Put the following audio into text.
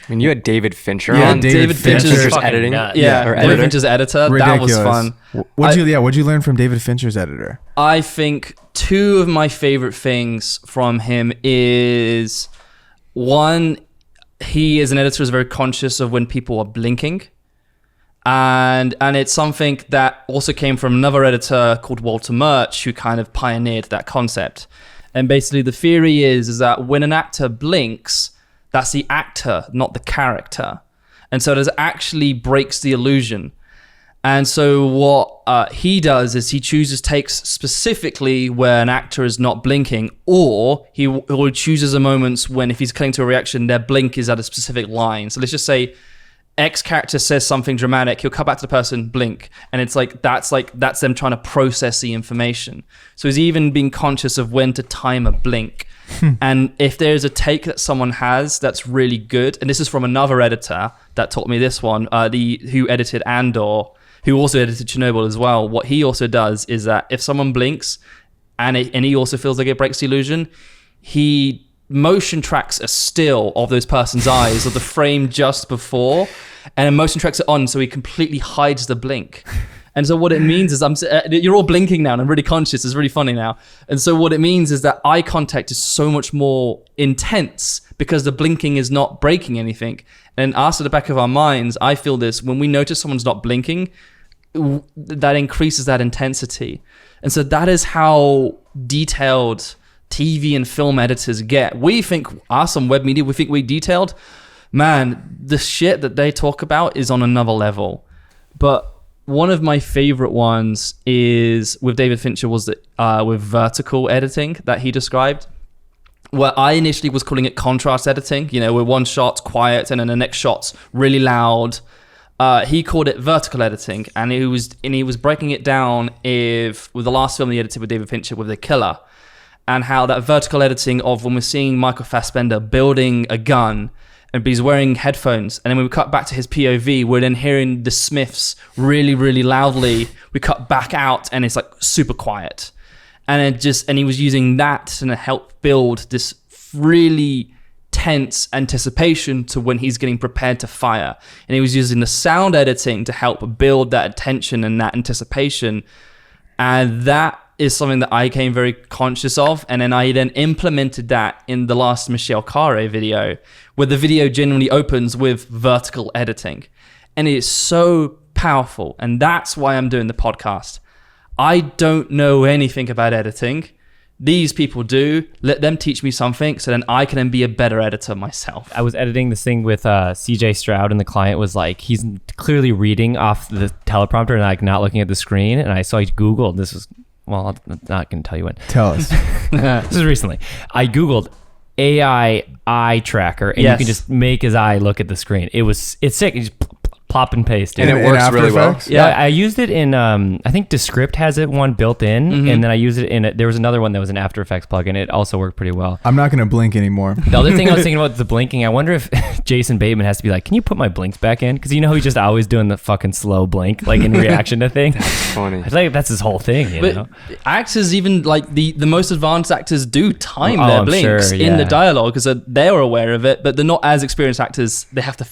I mean, you had David Fincher Yeah, on. David Fincher's fucking editing. nuts. Yeah, or David editor. Fincher's editor. Ridiculous. That was fun. What'd you learn from David Fincher's editor? I think two of my favorite things from him is one, he as an editor is very conscious of when people are blinking. And it's something that also came from another editor called Walter Murch, who kind of pioneered that concept. And basically the theory is that when an actor blinks, that's the actor, not the character. And so it actually breaks the illusion. And so what he does is he takes specifically where an actor is not blinking, or he chooses a moments when, if he's cutting to a reaction, their blink is at a specific line. So let's just say X character says something dramatic, he'll cut back to the person, blink, and it's that's them trying to process the information. So he's even being conscious of when to time a blink. And if there's a take that someone has that's really good, and this is from another editor that taught me this one, who edited Andor, who also edited Chernobyl as well. What he also does is that if someone blinks and he also feels like it breaks the illusion, he motion tracks a still of those person's eyes, of the frame just before, and then motion tracks it on so he completely hides the blink. And so what it means is you're all blinking now and I'm really conscious. It's really funny now. And so what it means is that eye contact is so much more intense because the blinking is not breaking anything. And us at the back of our minds, I feel this, when we notice someone's not blinking, that increases that intensity. And so that is how detailed TV and film editors get. We think, us on web media, we think we're detailed. Man, the shit that they talk about is on another level. But one of my favorite ones is with David Fincher was with vertical editing that he described, where I initially was calling it contrast editing, where one shot's quiet and then the next shot's really loud. He called it vertical editing, and he was breaking it down with the last film he edited with David Fincher with The Killer, and how that vertical editing of when we're seeing Michael Fassbender building a gun, and he's wearing headphones, and then when we cut back to his POV, we're then hearing the Smiths really, really loudly. We cut back out, and it's like super quiet, and he was using that to help build this really tense anticipation to when he's getting prepared to fire. And he was using the sound editing to help build that tension and that anticipation, and that is something that I became very conscious of. And then I implemented that in the last Michelle Carre video, where the video generally opens with vertical editing. And it is so powerful. And that's why I'm doing the podcast. I don't know anything about editing. These people do. Let them teach me something so then I can then be a better editor myself. I was editing this thing with CJ Stroud, and the client was like, he's clearly reading off the teleprompter and like not looking at the screen. And I saw he Googled, this was, well, I'm not going to tell you when. Tell us. This is recently. I Googled AI eye tracker, and you can just make his eye look at the screen. It's sick. You just plop and paste. And it works really well. Yeah, I used it in, I think Descript has it one built in, and then I used it in, there was another one that was an After Effects plugin. It also worked pretty well. I'm not going to blink anymore. The other thing I was thinking about the blinking, I wonder if Jason Bateman has to be like, can you put my blinks back in? Because he's just always doing the fucking slow blink, like in reaction to things. That's funny. I feel like that's his whole thing, you know? Actors, even like the most advanced actors, do time their I'm blinks sure, in the dialogue because they're aware of it, but they're not as experienced actors. They have to